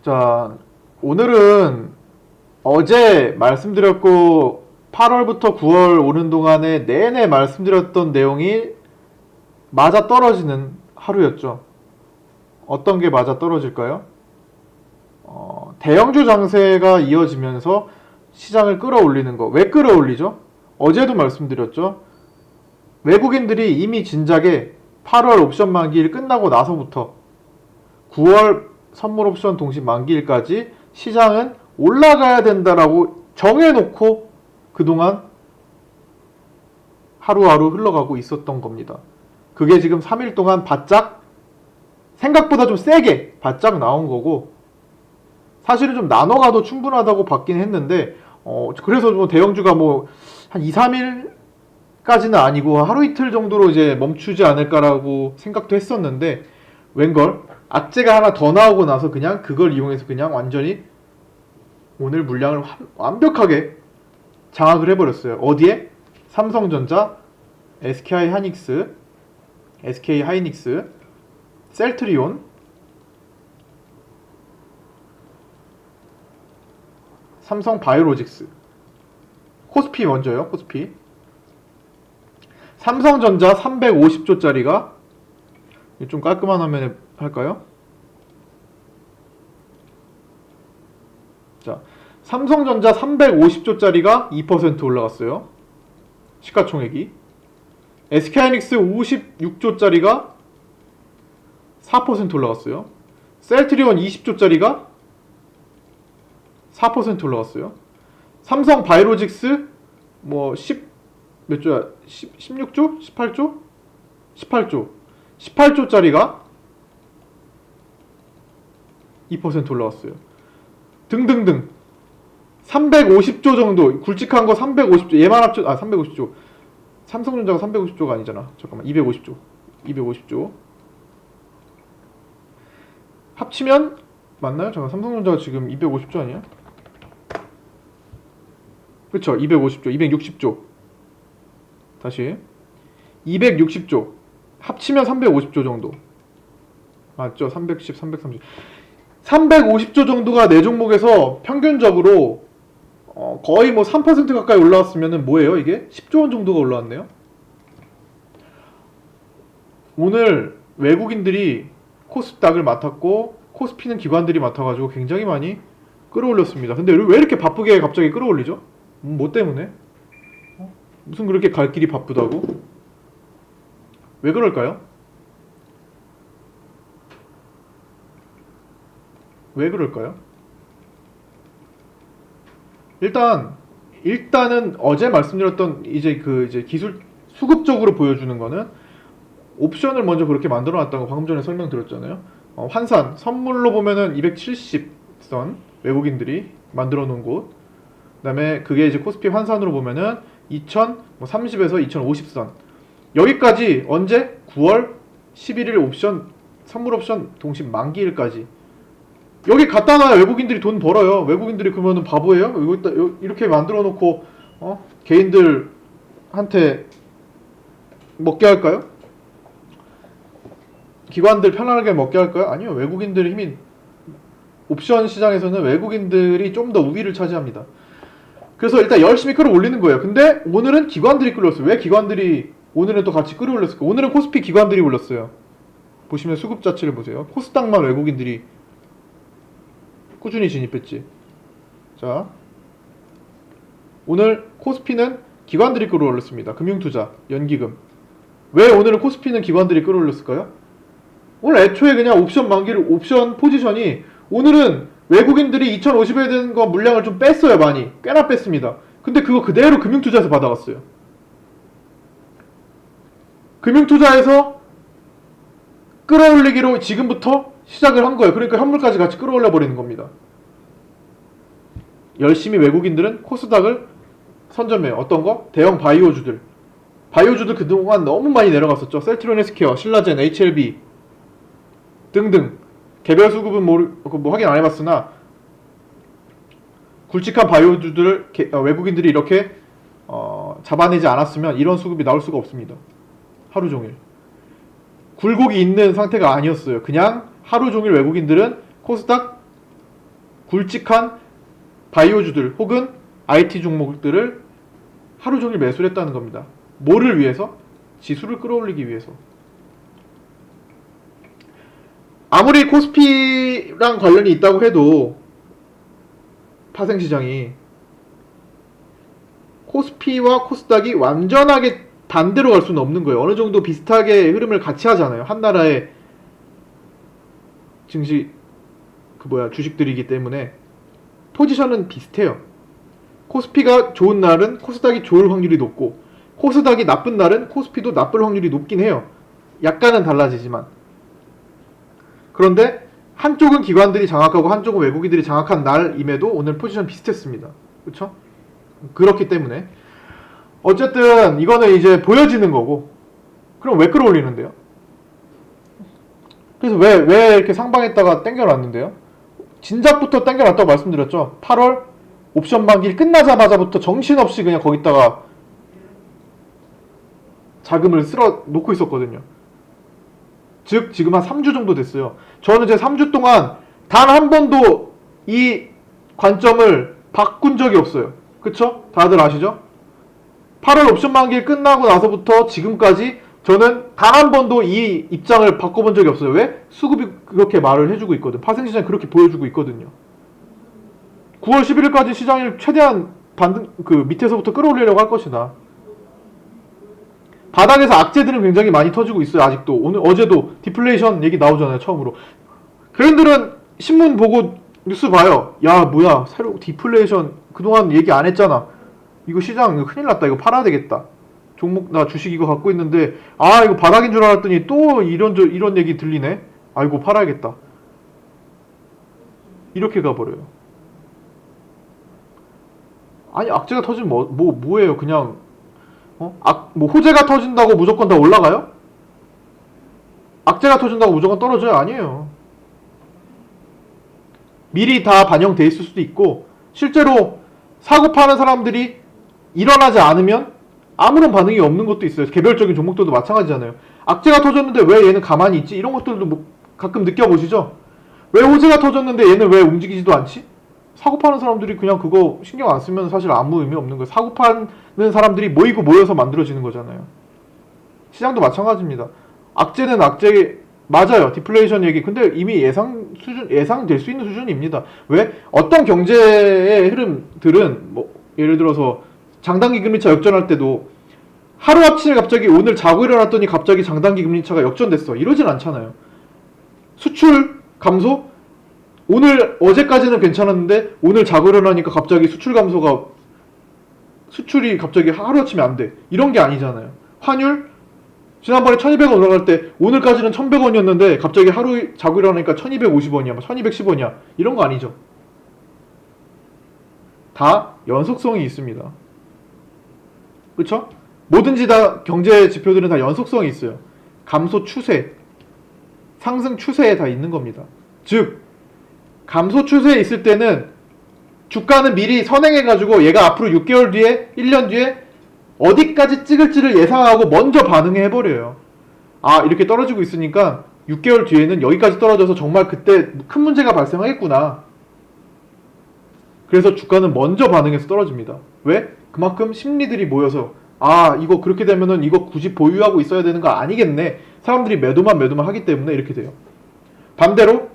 자, 오늘은 어제 말씀드렸고 8월부터 9월 오는 동안에 내내 말씀드렸던 내용이 맞아 떨어지는 하루였죠. 어떤 게 맞아 떨어질까요? 대형주 장세가 이어지면서 시장을 끌어올리는 거. 왜 끌어올리죠? 어제도 말씀드렸죠. 외국인들이 이미 진작에 8월 옵션 만기일 끝나고 나서부터 9월 선물 옵션 동시 만기일까지 시장은 올라가야 된다라고 정해놓고 그동안 하루하루 흘러가고 있었던 겁니다. 그게 지금 3일 동안 바짝 생각보다 좀 세게 바짝 나온 거고, 사실은 좀 나눠가도 충분하다고 봤긴 했는데 그래서 뭐 대형주가 뭐 한 2, 3일까지는 아니고 하루 이틀 정도로 이제 멈추지 않을까라고 생각도 했었는데, 웬걸 악재가 하나 더 나오고 나서 그냥 그걸 이용해서 그냥 완전히 오늘 물량을 완벽하게 장악을 해버렸어요. 어디에? 삼성전자, SK하이닉스, 셀트리온, 삼성바이오로직스, 코스피 먼저요. 코스피 삼성전자 350조짜리가 좀 깔끔한 화면에 할까요? 자, 삼성전자 350조짜리가 2% 올라갔어요. 시가총액이. SK하이닉스 56조짜리가 4% 올라갔어요. 셀트리온 20조짜리가 4% 올라갔어요. 삼성 바이오로직스 뭐 10 몇 조야? 16조? 18조? 18조. 18조짜리가 2% 올라왔어요. 등등등. 350조 정도, 굵직한 거 350조, 얘만 합쳐, 350조. 삼성전자가 350조가 아니잖아. 잠깐만, 250조. 250조. 합치면, 맞나요? 잠깐, 삼성전자가 지금 250조 아니야? 그쵸, 250조, 260조. 다시. 260조. 합치면 350조 정도. 맞죠? 310, 330. 350조 정도가 네 종목에서 평균적으로 거의 뭐 3% 가까이 올라왔으면 뭐예요 이게? 10조 원 정도가 올라왔네요. 오늘 외국인들이 코스닥을 맡았고 코스피는 기관들이 맡아가지고 굉장히 많이 끌어올렸습니다. 근데 왜 이렇게 바쁘게 갑자기 끌어올리죠? 뭐 때문에? 무슨 그렇게 갈 길이 바쁘다고? 왜 그럴까요? 왜 그럴까요? 일단은 어제 말씀드렸던 이제 기술 수급적으로 보여주는 거는 옵션을 먼저 그렇게 만들어 놨다고 방금 전에 설명드렸잖아요. 환산 선물로 보면은 270선 외국인들이 만들어 놓은 곳. 그다음에 그게 이제 코스피 환산으로 보면은 2030에서 2050선. 여기까지 언제? 9월 11일 옵션 선물 옵션 동시 만기일까지. 여기 갖다 놔야 외국인들이 돈 벌어요. 외국인들이 그러면은 바보예요? 이렇게 만들어 놓고 개인들한테 먹게 할까요? 기관들 편안하게 먹게 할까요? 아니요. 외국인들의 힘이, 옵션 시장에서는 외국인들이 좀 더 우위를 차지합니다. 그래서 일단 열심히 끌어올리는 거예요. 근데 오늘은 기관들이 끌어올렸어요. 왜 기관들이 오늘은 또 같이 끌어올렸을까? 오늘은 코스피 기관들이 올렸어요. 보시면 수급 자체를 보세요. 코스닥만 외국인들이 꾸준히 진입했지. 자, 오늘 코스피는 기관들이 끌어올렸습니다. 금융투자, 연기금. 왜 오늘은 코스피는 기관들이 끌어올렸을까요? 오늘 애초에 그냥 옵션 포지션이 오늘은 외국인들이 2050에 대한 거 물량을 좀 뺐어요. 많이. 꽤나 뺐습니다. 근데 그거 그대로 금융투자에서 받아갔어요. 금융투자에서 끌어올리기로 지금부터 시작을 한 거예요. 그러니까 현물까지 같이 끌어올려 버리는 겁니다. 열심히 외국인들은 코스닥을 선점해요. 어떤 거? 대형 바이오주들. 바이오주들 그동안 너무 많이 내려갔었죠. 셀트리온 헬스케어, 신라젠, HLB 등등. 개별 수급은 뭐 확인 안 해봤으나 굵직한 바이오주들을 외국인들이 이렇게 잡아내지 않았으면 이런 수급이 나올 수가 없습니다. 하루 종일. 굴곡이 있는 상태가 아니었어요. 그냥 하루 종일 외국인들은 코스닥 굵직한 바이오주들 혹은 IT 종목들을 하루 종일 매수를 했다는 겁니다. 뭐를 위해서? 지수를 끌어올리기 위해서. 아무리 코스피랑 관련이 있다고 해도 파생시장이 코스피와 코스닥이 완전하게 반대로 갈 수는 없는 거예요. 어느 정도 비슷하게 흐름을 같이 하잖아요. 한 나라의 증시 주식들이기 때문에 포지션은 비슷해요. 코스피가 좋은 날은 코스닥이 좋을 확률이 높고 코스닥이 나쁜 날은 코스피도 나쁠 확률이 높긴 해요. 약간은 달라지지만. 그런데 한쪽은 기관들이 장악하고 한쪽은 외국인들이 장악한 날임에도 오늘 포지션 비슷했습니다. 그렇죠? 그렇기 때문에 어쨌든 이거는 이제 보여지는 거고, 그럼 왜 끌어올리는데요? 그래서 왜 이렇게 상방에다가 땡겨놨는데요? 진작부터 땡겨놨다고 말씀드렸죠. 8월 옵션 만기 끝나자마자부터 정신없이 그냥 거기다가 자금을 쓸어 놓고 있었거든요. 즉 지금 한 3주 정도 됐어요. 저는 이제 3주 동안 단 한 번도 이 관점을 바꾼 적이 없어요. 그쵸? 다들 아시죠? 8월 옵션 만기 끝나고 나서부터 지금까지 저는 단 한 번도 이 입장을 바꿔본 적이 없어요. 왜? 수급이 그렇게 말을 해주고 있거든. 파생시장이 그렇게 보여주고 있거든요. 9월 11일까지 시장을 최대한 밑에서부터 끌어올리려고 할 것이다. 바닥에서 악재들은 굉장히 많이 터지고 있어요. 아직도. 어제도 디플레이션 얘기 나오잖아요. 처음으로. 그랜들은 신문 보고 뉴스 봐요. 야 뭐야 새로 디플레이션 그동안 얘기 안 했잖아. 이거 시장 큰일 났다. 이거 팔아야 되겠다. 종목 나 주식 이거 갖고 있는데 이거 바닥인 줄 알았더니 또 이런 얘기 들리네. 아이고 팔아야겠다. 이렇게 가버려요. 아니 악재가 터지면 뭐예요? 그냥 호재가 터진다고 무조건 다 올라가요? 악재가 터진다고 무조건 떨어져요? 아니에요. 미리 다 반영돼 있을 수도 있고 실제로 사고 파는 사람들이 일어나지 않으면 아무런 반응이 없는 것도 있어요. 개별적인 종목들도 마찬가지잖아요. 악재가 터졌는데 왜 얘는 가만히 있지? 이런 것들도 가끔 느껴보시죠? 왜 호재가 터졌는데 얘는 왜 움직이지도 않지? 사고 파는 사람들이 그냥 그거 신경 안 쓰면 사실 아무 의미 없는 거예요. 사고 파는 사람들이 모여서 만들어지는 거잖아요. 시장도 마찬가지입니다. 악재는 악재 맞아요. 디플레이션 얘기. 근데 이미 예상될 수 있는 수준입니다. 왜? 어떤 경제의 흐름들은 예를 들어서 장단기 금리차 역전할 때도 하루아침에 갑자기 오늘 자고 일어났더니 갑자기 장단기 금리차가 역전됐어. 이러진 않잖아요. 수출 감소? 어제까지는 괜찮았는데 오늘 자고 일어나니까 갑자기 수출이 갑자기 하루아침에 안 돼. 이런 게 아니잖아요. 환율? 지난번에 1200원 올라갈 때 오늘까지는 1100원이었는데 갑자기 하루 자고 일어나니까 1250원이야 1210원이야 이런 거 아니죠. 다 연속성이 있습니다. 그쵸? 뭐든지 다 경제 지표들은 다 연속성이 있어요. 감소 추세, 상승 추세에 다 있는 겁니다. 즉 감소 추세에 있을 때는 주가는 미리 선행해가지고 얘가 앞으로 6개월 뒤에 1년 뒤에 어디까지 찍을지를 예상하고 먼저 반응해버려요. 이렇게 떨어지고 있으니까 6개월 뒤에는 여기까지 떨어져서 정말 그때 큰 문제가 발생하겠구나. 그래서 주가는 먼저 반응해서 떨어집니다. 왜? 그만큼 심리들이 모여서 이거 그렇게 되면은 이거 굳이 보유하고 있어야 되는 거 아니겠네. 사람들이 매도만 하기 때문에 이렇게 돼요. 반대로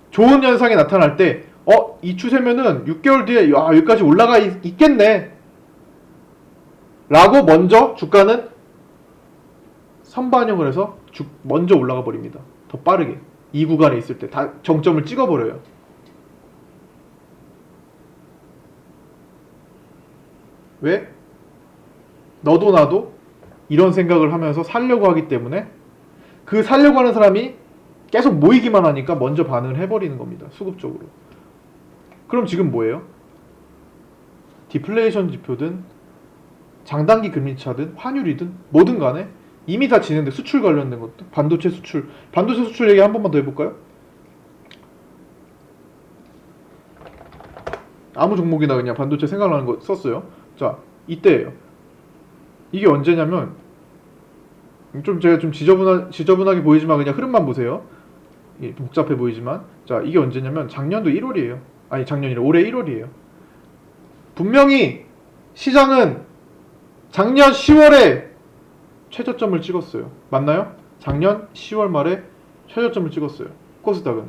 좋은 현상이 나타날 때 이 추세면은 6개월 뒤에 여기까지 올라가 있겠네 라고 먼저 주가는 선반영을 해서 먼저 올라가 버립니다. 더 빠르게 이 구간에 있을 때 다 정점을 찍어 버려요. 왜? 너도 나도 이런 생각을 하면서 살려고 하기 때문에 그 살려고 하는 사람이 계속 모이기만 하니까 먼저 반응을 해버리는 겁니다. 수급적으로. 그럼 지금 뭐예요? 디플레이션 지표든 장단기 금리차든 환율이든 뭐든 간에 이미 다 진행돼. 수출 관련된 것도 반도체 수출 얘기 한 번만 더 해볼까요? 아무 종목이나 그냥 반도체 생각나는 거 썼어요. 자 이때예요. 이게 언제냐면 제가 좀 지저분하게 보이지만 그냥 흐름만 보세요. 복잡해 보이지만 자 이게 언제냐면 작년도 1월이에요. 아니 작년이래, 올해 1월이에요. 분명히 시장은 작년 10월에 최저점을 찍었어요. 맞나요? 작년 10월 말에 최저점을 찍었어요. 코스닥은.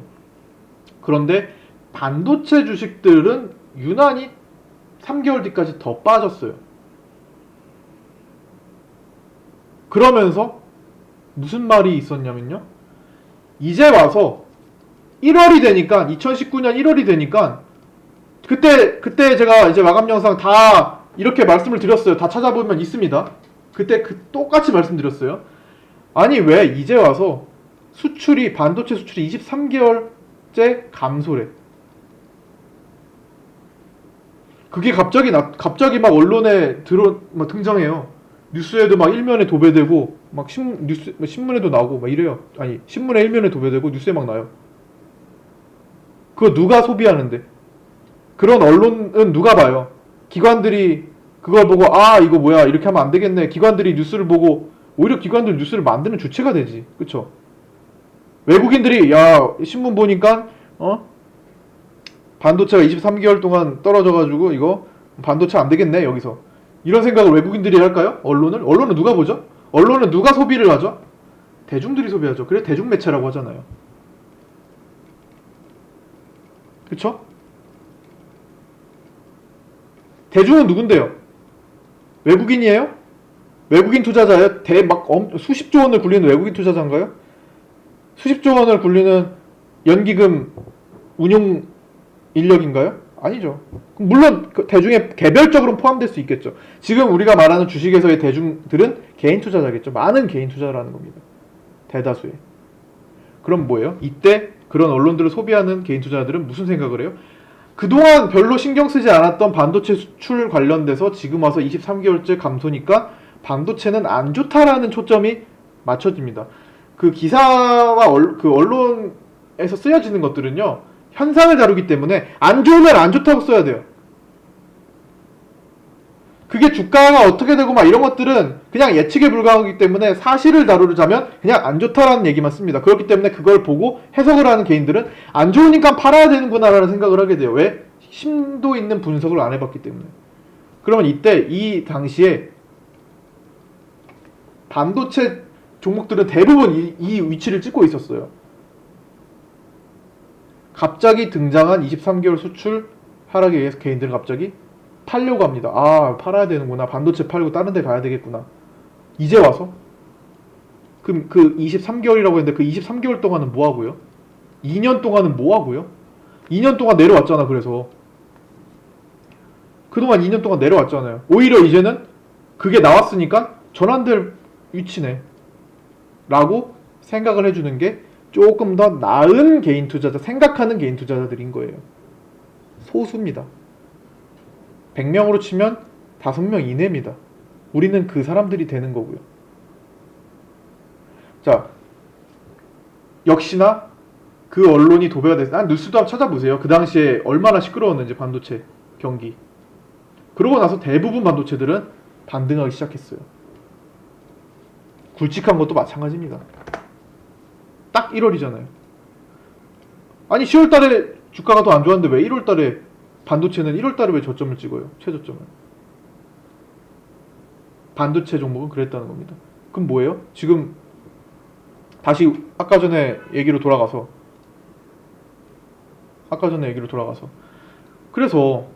그런데 반도체 주식들은 유난히 3개월 뒤까지 더 빠졌어요. 그러면서 무슨 말이 있었냐면요. 이제 와서 1월이 되니까, 2019년 1월이 되니까, 그때 제가 이제 마감 영상 다 이렇게 말씀을 드렸어요. 다 찾아보면 있습니다. 그때 똑같이 말씀드렸어요. 아니 왜 이제 와서 수출이, 반도체 수출이 23개월째 감소래. 그게 갑자기 막 언론에 막 등장해요. 뉴스에도 막 일면에 도배되고, 막 신문에도 나오고 막 이래요. 아니 신문에 일면에 도배되고 뉴스에 막 나요. 그거 누가 소비하는데? 그런 언론은 누가 봐요? 기관들이 그걸 보고 아 이거 뭐야 이렇게 하면 안 되겠네. 기관들이 뉴스를 보고, 오히려 기관들 뉴스를 만드는 주체가 되지. 그쵸? 외국인들이 야 신문 보니까 반도체가 23개월 동안 떨어져가지고 이거 반도체 안 되겠네 여기서, 이런 생각을 외국인들이 할까요? 언론은 누가 보죠? 언론은 누가 소비를 하죠? 대중들이 소비하죠. 그래 대중매체라고 하잖아요. 그쵸? 대중은 누군데요? 외국인이에요? 외국인 투자자예요? 수십조 원을 굴리는 외국인 투자자인가요? 수십조 원을 굴리는 연기금 운용 인력인가요? 아니죠. 물론 대중에 개별적으로 포함될 수 있겠죠. 지금 우리가 말하는 주식에서의 대중들은 개인 투자자겠죠. 많은 개인 투자라는 겁니다. 대다수의. 그럼 뭐예요? 이때 그런 언론들을 소비하는 개인 투자자들은 무슨 생각을 해요? 그동안 별로 신경 쓰지 않았던 반도체 수출 관련돼서 지금 와서 23개월째 감소니까 반도체는 안 좋다라는 초점이 맞춰집니다. 그 기사와 그 언론에서 쓰여지는 것들은요, 현상을 다루기 때문에 안 좋으면 안 좋다고 써야 돼요. 그게 주가가 어떻게 되고 막 이런 것들은 그냥 예측에 불과하기 때문에 사실을 다루자면 그냥 안 좋다라는 얘기만 씁니다. 그렇기 때문에 그걸 보고 해석을 하는 개인들은 안 좋으니까 팔아야 되는구나 라는 생각을 하게 돼요. 왜? 심도 있는 분석을 안 해봤기 때문에. 그러면 이 당시에 반도체 종목들은 대부분 이 위치를 찍고 있었어요. 갑자기 등장한 23개월 수출 하락에 의해서 개인들은 갑자기 팔려고 합니다. 아, 팔아야 되는구나. 반도체 팔고 다른 데 가야 되겠구나. 이제 와서? 그럼 그 23개월이라고 했는데 그 23개월 동안은 뭐 하고요? 2년 동안은 뭐 하고요? 2년 동안 내려왔잖아. 그래서 그동안 2년 동안 내려왔잖아요. 오히려 이제는 그게 나왔으니까 전환될 위치네 라고 생각을 해주는 게 조금 더 나은 개인 투자자, 생각하는 개인 투자자들인 거예요. 소수입니다. 100명으로 치면 5명 이내입니다. 우리는 그 사람들이 되는 거고요. 자, 역시나 그 언론이 도배가 됐어요. 뉴스도 한번 찾아보세요. 그 당시에 얼마나 시끄러웠는지 반도체 경기. 그러고 나서 대부분 반도체들은 반등하기 시작했어요. 굵직한 것도 마찬가지입니다. 딱 1월이잖아요. 아니 10월달에 주가가 더 안 좋았는데 왜 1월달에 반도체는 1월달에 왜 저점을 찍어요? 최저점을. 반도체 종목은 그랬다는 겁니다. 그럼 뭐예요? 지금 다시 아까 전에 얘기로 돌아가서 그래서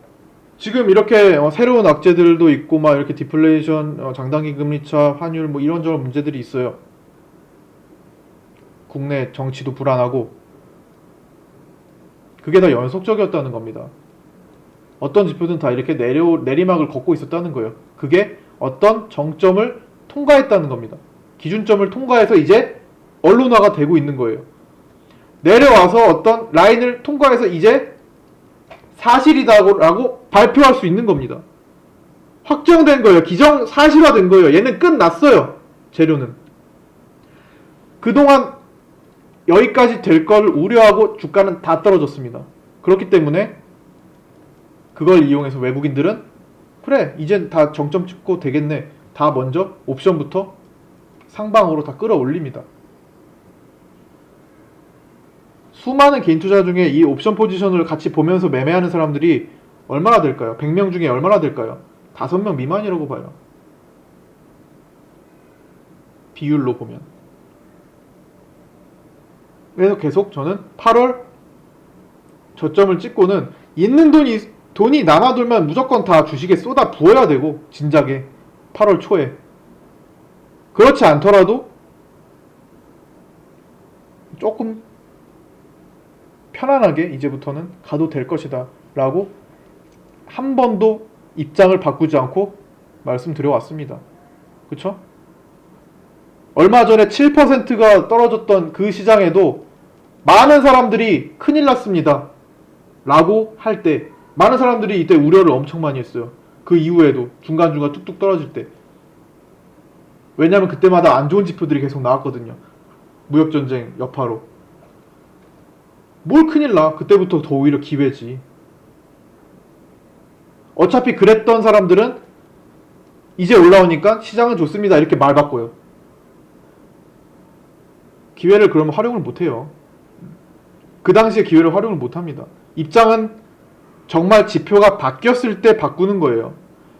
지금 이렇게 새로운 악재들도 있고 막 이렇게 디플레이션, 장단기 금리차, 환율 뭐 이런저런 문제들이 있어요. 국내 정치도 불안하고 그게 다 연속적이었다는 겁니다. 어떤 지표든 다 이렇게 내리막을 걷고 있었다는 거예요. 그게 어떤 정점을 통과했다는 겁니다. 기준점을 통과해서 이제 언론화가 되고 있는 거예요. 내려와서 어떤 라인을 통과해서 이제 사실이다라고 발표할 수 있는 겁니다. 확정된 거예요. 사실화된 거예요. 얘는 끝났어요. 재료는. 그동안 여기까지 될 걸 우려하고 주가는 다 떨어졌습니다. 그렇기 때문에 그걸 이용해서 외국인들은 그래 이젠 다 정점 찍고 되겠네. 다 먼저 옵션부터 상방으로 다 끌어올립니다. 수많은 개인 투자 중에 이 옵션 포지션을 같이 보면서 매매하는 사람들이 얼마나 될까요? 100명 중에 얼마나 될까요? 5명 미만이라고 봐요. 비율로 보면. 그래서 계속 저는 8월 저점을 찍고는 있는 돈이 남아돌면 무조건 다 주식에 쏟아 부어야 되고, 진작에 8월 초에. 그렇지 않더라도 조금 편안하게 이제부터는 가도 될 것이다 라고 한 번도 입장을 바꾸지 않고 말씀드려왔습니다. 그쵸? 얼마 전에 7%가 떨어졌던 그 시장에도 많은 사람들이 큰일 났습니다 라고 할 때, 많은 사람들이 이때 우려를 엄청 많이 했어요. 그 이후에도 중간중간 뚝뚝 떨어질 때. 왜냐면 그때마다 안 좋은 지표들이 계속 나왔거든요. 무역전쟁 여파로. 뭘 큰일 나. 그때부터 더 오히려 기회지. 어차피 그랬던 사람들은 이제 올라오니까 시장은 좋습니다 이렇게 말 바꿔요. 기회를 그러면 활용을 못해요. 그 당시에 기회를 활용을 못합니다. 입장은 정말 지표가 바뀌었을 때 바꾸는 거예요.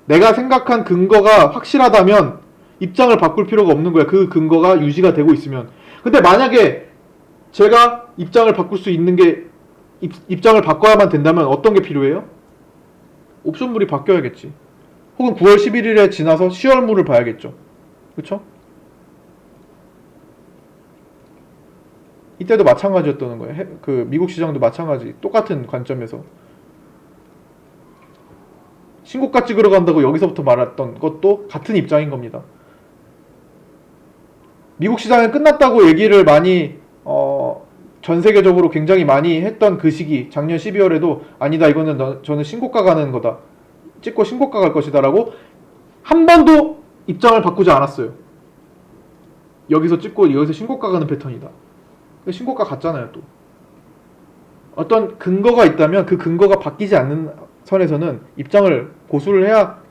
내가 생각한 근거가 확실하다면 입장을 바꿀 필요가 없는 거야. 그 근거가 유지가 되고 있으면. 근데 만약에 제가 입장을 바꿀 수 있는 게, 입장을 바꿔야만 된다면 어떤 게 필요해요? 옵션물이 바뀌어야겠지. 혹은 9월 11일에 지나서 10월물을 봐야겠죠. 그쵸? 이때도 마찬가지였다는 거예요. 그 미국 시장도 마찬가지. 똑같은 관점에서. 신고가 찍으러 간다고 여기서부터 말했던 것도 같은 입장인 겁니다. 미국 시장은 끝났다고 얘기를 많이 전 세계적으로 굉장히 많이 했던 그 시기, 작년 12월에도 아니다, 이거는 저는 신고가 가는 거다, 찍고 신고가 갈 것이다 라고 한 번도 입장을 바꾸지 않았어요. 여기서 찍고 여기서 신고가 가는 패턴이다. 신고가 갔잖아요. 또 어떤 근거가 있다면 그 근거가 바뀌지 않는 선에서는 입장을 고수를 해야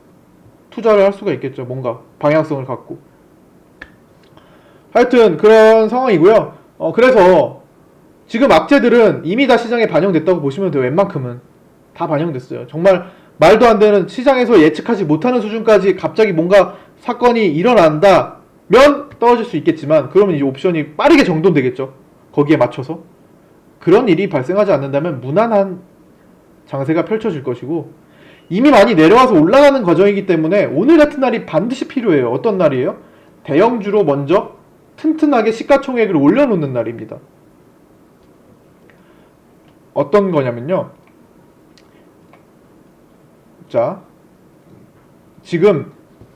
투자를 할 수가 있겠죠. 뭔가 방향성을 갖고. 하여튼 그런 상황이고요. 그래서 지금 악재들은 이미 다 시장에 반영됐다고 보시면 돼요. 웬만큼은 다 반영됐어요. 정말 말도 안 되는, 시장에서 예측하지 못하는 수준까지 갑자기 뭔가 사건이 일어난다면 떨어질 수 있겠지만, 그러면 이제 옵션이 빠르게 정돈되겠죠. 거기에 맞춰서. 그런 일이 발생하지 않는다면 무난한 장세가 펼쳐질 것이고, 이미 많이 내려와서 올라가는 과정이기 때문에 오늘 같은 날이 반드시 필요해요. 어떤 날이에요? 대형주로 먼저 튼튼하게 시가총액을 올려놓는 날입니다. 어떤 거냐면요, 자, 지금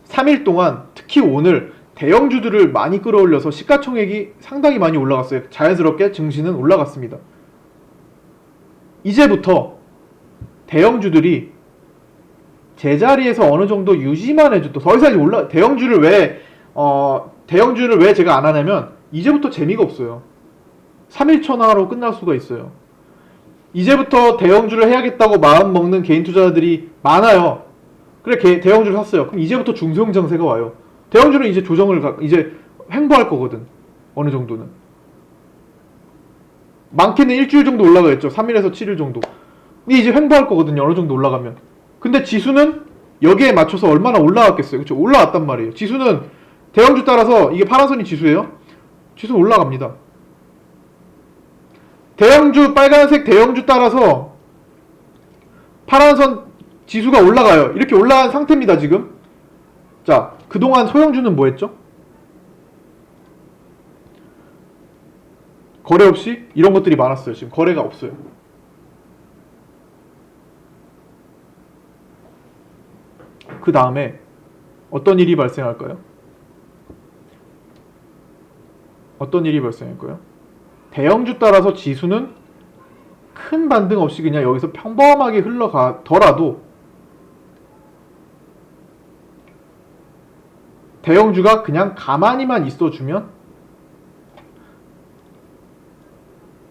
3일 동안 특히 오늘 대형주들을 많이 끌어올려서 시가총액이 상당히 많이 올라갔어요. 자연스럽게 증시는 올라갔습니다. 이제부터 대형주들이 제자리에서 어느 정도 유지만 해줘도, 더 이상 대형주를 왜 제가 안 하냐면, 이제부터 재미가 없어요. 3일 천하로 끝날 수가 있어요. 이제부터 대형주를 해야겠다고 마음 먹는 개인 투자자들이 많아요. 그래, 대형주를 샀어요. 그럼 이제부터 중소형 장세가 와요. 대형주는 이제 이제 횡보할 거거든. 어느 정도는. 많게는 일주일 정도 올라가겠죠. 3일에서 7일 정도. 근데 이제 횡보할 거거든요. 어느 정도 올라가면. 근데 지수는 여기에 맞춰서 얼마나 올라갔겠어요. 그쵸? 올라왔단 말이에요. 지수는 대형주 따라서, 이게 파란선이 지수예요. 지수는 올라갑니다. 대형주, 빨간색 대형주 따라서 파란선 지수가 올라가요. 이렇게 올라간 상태입니다, 지금. 자, 그동안 소형주는 뭐 했죠? 거래 없이 이런 것들이 많았어요. 지금 거래가 없어요. 그 다음에 어떤 일이 발생할까요? 어떤 일이 발생할까요? 대형주 따라서 지수는 큰 반등 없이 그냥 여기서 평범하게 흘러가더라도 대형주가 그냥 가만히만 있어주면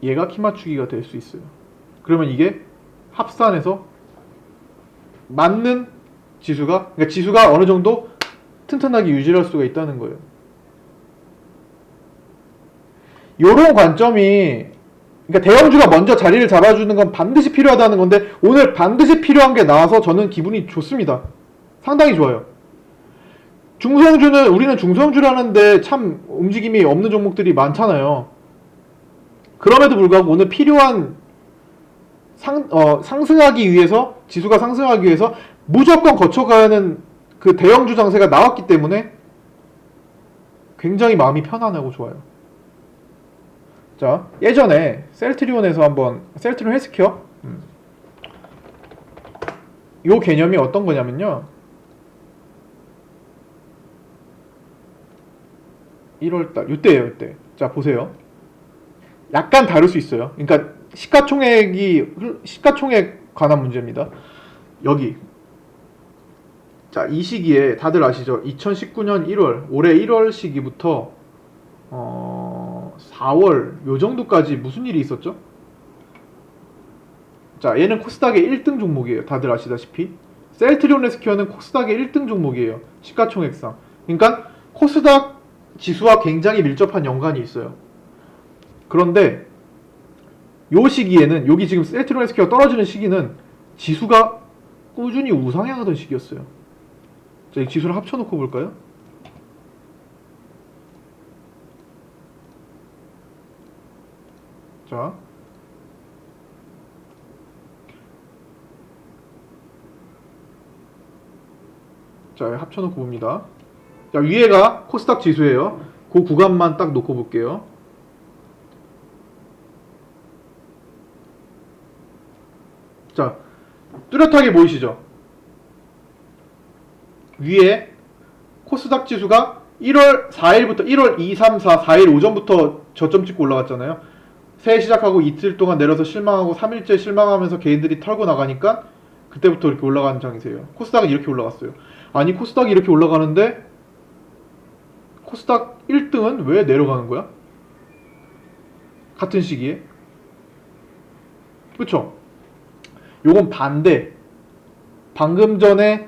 얘가 키맞추기가 될 수 있어요. 그러면 이게 합산해서 맞는 지수가, 그러니까 지수가 어느 정도 튼튼하게 유지할 수가 있다는 거예요. 요런 관점이 그러니까 대형주가 먼저 자리를 잡아주는 건 반드시 필요하다는 건데 오늘 반드시 필요한 게 나와서 저는 기분이 좋습니다. 상당히 좋아요. 중소형주는 우리는 중소형주라는데 참 움직임이 없는 종목들이 많잖아요. 그럼에도 불구하고 오늘 필요한 상승하기 위해서 지수가 상승하기 위해서 무조건 거쳐가야 하는 그 대형주 장세가 나왔기 때문에 굉장히 마음이 편안하고 좋아요. 자, 예전에 셀트리온에서 한번 셀트리온 헬스케어 요 개념이 어떤 거냐면요. 1월달 이때예요. 이때. 자, 보세요. 약간 다를 수 있어요. 그러니까 시가총액 관한 문제입니다. 여기. 자, 이 시기에 다들 아시죠? 2019년 1월, 올해 1월 시기부터 4월 요 정도까지 무슨 일이 있었죠? 자, 얘는 코스닥의 1등 종목이에요. 다들 아시다시피. 셀트리온 헬스케어는 코스닥의 1등 종목이에요. 시가총액상. 그러니까 코스닥 지수와 굉장히 밀접한 연관이 있어요. 그런데 요 시기에는 여기 지금 셀트리온 헬스케어 떨어지는 시기는 지수가 꾸준히 우상향하던 시기였어요. 자, 이 지수를 합쳐놓고 볼까요? 자, 합쳐놓고 봅니다. 자, 위에가 코스닥 지수예요. 그 구간만 딱 놓고 볼게요. 자, 뚜렷하게 보이시죠? 위에 코스닥 지수가 1월 4일부터 1월 2, 3, 4, 4일 오전부터 저점 찍고 올라갔잖아요. 새해 시작하고 이틀 동안 내려서 실망하고 3일째 실망하면서 개인들이 털고 나가니까 그때부터 이렇게 올라가는 장이세요. 코스닥은 이렇게 올라갔어요. 아니, 코스닥이 이렇게 올라가는데 코스닥 1등은 왜 내려가는 거야? 같은 시기에. 그쵸? 요건 반대. 방금 전에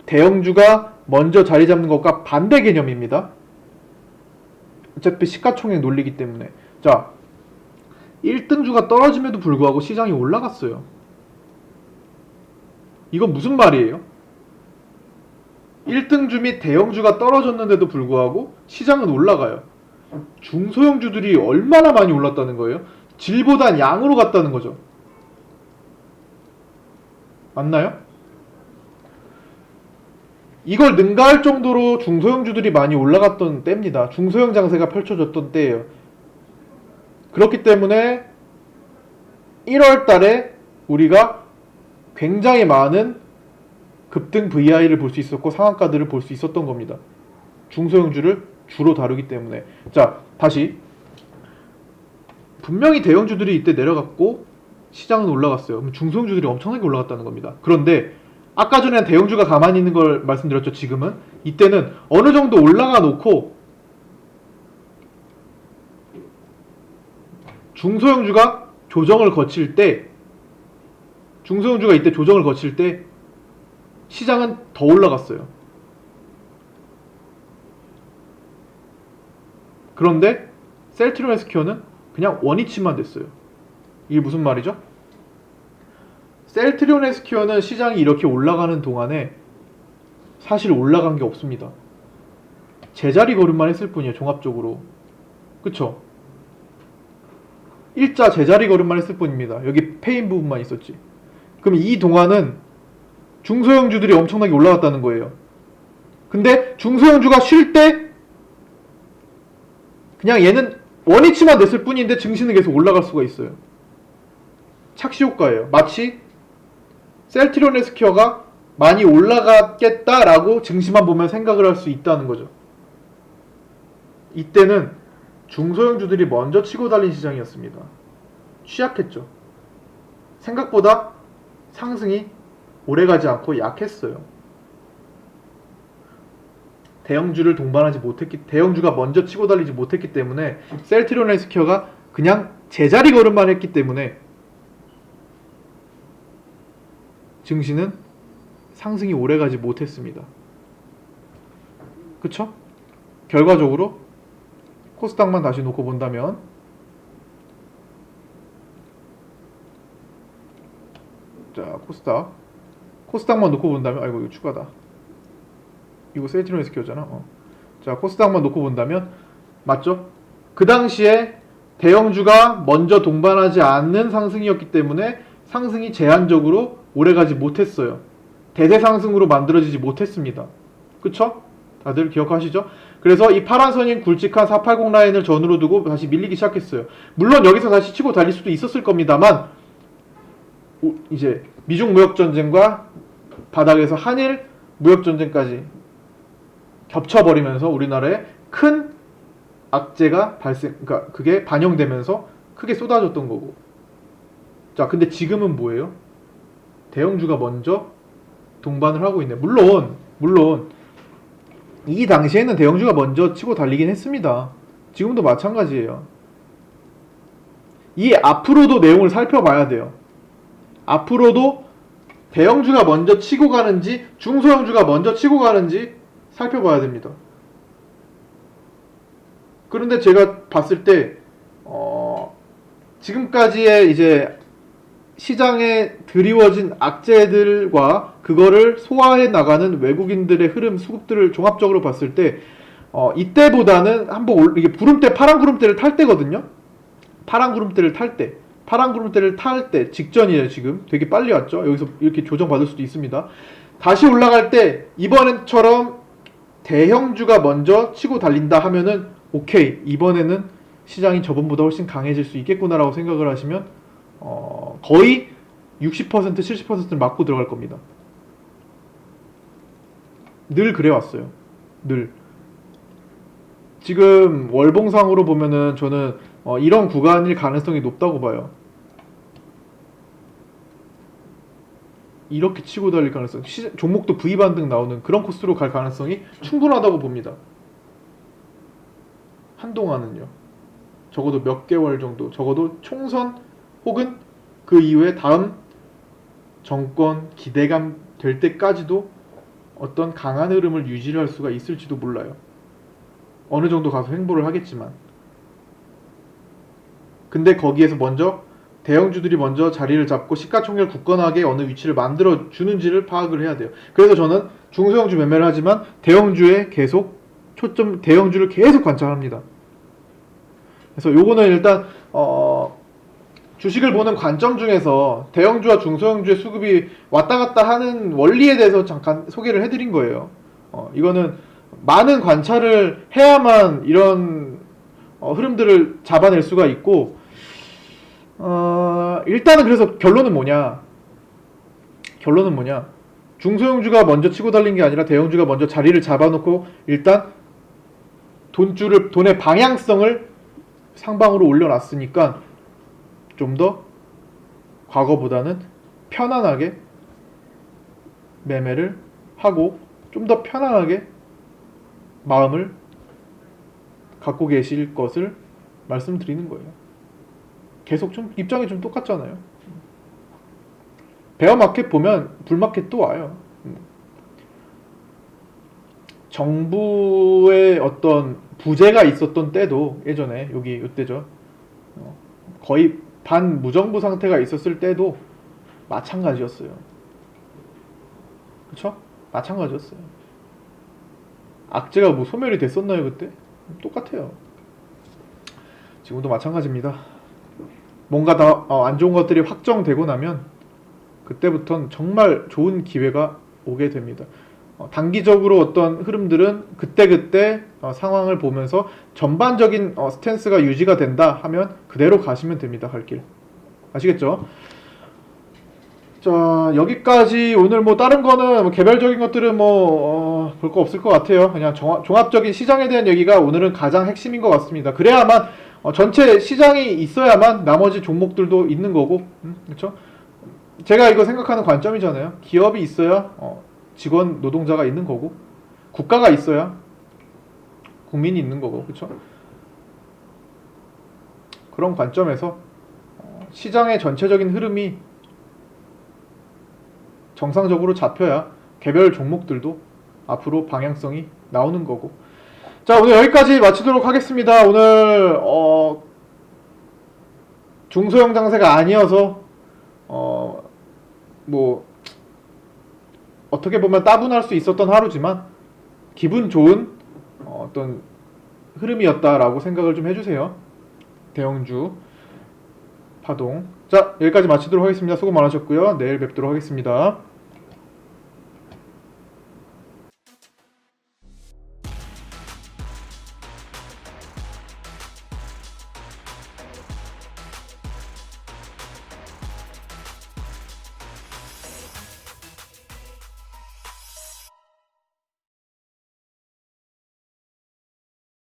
대형주가 먼저 자리 잡는 것과 반대 개념입니다. 어차피 시가총액 논리기 때문에. 자, 1등주가 떨어짐에도 불구하고 시장이 올라갔어요. 이건 무슨 말이에요? 1등주 및 대형주가 떨어졌는데도 불구하고 시장은 올라가요. 중소형주들이 얼마나 많이 올랐다는 거예요? 질보단 양으로 갔다는 거죠. 맞나요? 이걸 능가할 정도로 중소형주들이 많이 올라갔던 때입니다. 중소형 장세가 펼쳐졌던 때예요. 그렇기 때문에 1월 달에 우리가 굉장히 많은 급등 VI를 볼 수 있었고 상한가들을 볼 수 있었던 겁니다. 중소형주를 주로 다루기 때문에. 자, 다시. 분명히 대형주들이 이때 내려갔고 시장은 올라갔어요. 그럼 중소형주들이 엄청나게 올라갔다는 겁니다. 그런데 아까 전에 대형주가 가만히 있는 걸 말씀드렸죠. 지금은 이때는 어느 정도 올라가 놓고 중소형주가 조정을 거칠 때, 중소형주가 이때 조정을 거칠 때 시장은 더 올라갔어요. 그런데 셀트리온 헬스케어는 그냥 원위치만 됐어요. 이게 무슨 말이죠? 셀트리온 헬스케어는 시장이 이렇게 올라가는 동안에 사실 올라간 게 없습니다. 제자리 걸음만 했을 뿐이에요. 종합적으로. 그쵸? 일자 제자리 걸음만 했을 뿐입니다. 여기 페인 부분만 있었지. 그럼 이 동안은 중소형주들이 엄청나게 올라갔다는 거예요. 근데 중소형주가 쉴 때 그냥 얘는 원위치만 됐을 뿐인데 증시는 계속 올라갈 수가 있어요. 착시 효과예요. 마치 셀트리온 헬스케어가 많이 올라갔겠다라고 증시만 보면 생각을 할 수 있다는 거죠. 이때는 중소형주들이 먼저 치고 달린 시장이었습니다. 취약했죠. 생각보다 상승이 오래가지 않고 약했어요. 대형주를 동반하지 못했기, 대형주가 먼저 치고 달리지 못했기 때문에 셀트리온 헬스케어가 그냥 제자리 걸음만 했기 때문에 증시는 상승이 오래가지 못했습니다. 그쵸? 결과적으로 코스닥만 다시 놓고 본다면 자, 코스닥만 놓고 본다면, 아이고 이거 추가다. 이거 세이트론에서 키웠잖아. 자, 코스닥만 놓고 본다면 맞죠? 그 당시에 대형주가 먼저 동반하지 않는 상승이었기 때문에 상승이 제한적으로 오래가지 못했어요. 대대 상승으로 만들어지지 못했습니다. 그쵸? 다들 기억하시죠? 그래서 이 파란 선인 굵직한 480 라인을 전후로 두고 다시 밀리기 시작했어요. 물론 여기서 다시 치고 달릴 수도 있었을 겁니다만 이제 미중 무역전쟁과 바닥에서 한일 무역전쟁까지 겹쳐버리면서 우리나라에 큰 악재가 그러니까 그게 반영되면서 크게 쏟아졌던 거고. 자, 근데 지금은 뭐예요? 대형주가 먼저 동반을 하고 있네. 물론 이 당시에는 대형주가 먼저 치고 달리긴 했습니다. 지금도 마찬가지예요. 이 앞으로도 내용을 살펴봐야 돼요. 앞으로도 대형주가 먼저 치고 가는지 중소형주가 먼저 치고 가는지 살펴봐야 됩니다. 그런데 제가 봤을 때 지금까지의 이제 시장에 드리워진 악재들과 그거를 소화해 나가는 외국인들의 흐름, 수급들을 종합적으로 봤을 때 이때보다는 한번 이게 구름대, 파란 구름대를 탈 때거든요. 파란 구름대를 탈 때 직전이에요. 지금 되게 빨리 왔죠. 여기서 이렇게 조정받을 수도 있습니다. 다시 올라갈 때 이번엔처럼 대형주가 먼저 치고 달린다 하면은 오케이, 이번에는 시장이 저번보다 훨씬 강해질 수 있겠구나라고 생각을 하시면 거의 60% 70%를 맞고 들어갈 겁니다. 늘 그래 왔어요. 늘. 지금 월봉상으로 보면은 저는 이런 구간일 가능성이 높다고 봐요. 이렇게 치고 달릴 가능성, 종목도 V 반등 나오는 그런 코스로 갈 가능성이 충분하다고 봅니다. 한동안은요. 적어도 몇 개월 정도, 적어도 총선 혹은 그 이후에 다음 정권 기대감 될 때까지도 어떤 강한 흐름을 유지할 수가 있을지도 몰라요. 어느 정도 가서 횡보를 하겠지만. 근데 거기에서 먼저 대형주들이 먼저 자리를 잡고 시가총결 굳건하게 어느 위치를 만들어 주는지를 파악을 해야 돼요. 그래서 저는 중소형주 매매를 하지만 대형주에 계속 대형주를 계속 관찰합니다. 그래서 요거는 일단 주식을 보는 관점 중에서 대형주와 중소형주의 수급이 왔다 갔다 하는 원리에 대해서 잠깐 소개를 해드린 거예요. 이거는 많은 관찰을 해야만 이런 흐름들을 잡아낼 수가 있고, 일단은 그래서 결론은 뭐냐? 중소형주가 먼저 치고 달린 게 아니라 대형주가 먼저 자리를 잡아놓고 일단 돈의 방향성을 상방으로 올려놨으니까 좀 더 과거보다는 편안하게 매매를 하고 좀 더 편안하게 마음을 갖고 계실 것을 말씀드리는 거예요. 계속 좀 입장이 좀 똑같잖아요. 베어마켓 보면 불마켓도 와요. 정부의 어떤 부재가 있었던 때도 예전에 이때죠. 거의 반무정부 상태가 있었을 때도 마찬가지였어요. 그쵸? 마찬가지였어요. 악재가 뭐 소멸이 됐었나요 그때? 똑같아요. 지금도 마찬가지입니다. 뭔가 다 안 좋은 것들이 확정되고 나면 그때부터는 정말 좋은 기회가 오게 됩니다. 단기적으로 어떤 흐름들은 그때그때 상황을 보면서 전반적인 스탠스가 유지가 된다 하면 그대로 가시면 됩니다. 갈 길. 아시겠죠? 자, 여기까지. 오늘 뭐 다른 거는 뭐 개별적인 것들은 뭐 볼 거 없을 것 같아요. 그냥 종합적인 시장에 대한 얘기가 오늘은 가장 핵심인 것 같습니다. 그래야만 전체 시장이 있어야만 나머지 종목들도 있는 거고, 그렇죠? 제가 이거 생각하는 관점이잖아요. 기업이 있어야 직원 노동자가 있는 거고, 국가가 있어야 국민이 있는 거고, 그렇죠? 그런 관점에서 시장의 전체적인 흐름이 정상적으로 잡혀야 개별 종목들도 앞으로 방향성이 나오는 거고. 자, 오늘 여기까지 마치도록 하겠습니다. 오늘 중소형 장세가 아니어서 뭐 어떻게 보면 따분할 수 있었던 하루지만 기분 좋은 어떤 흐름이었다라고 생각을 좀 해주세요. 대형주 파동. 자, 여기까지 마치도록 하겠습니다. 수고 많으셨고요. 내일 뵙도록 하겠습니다.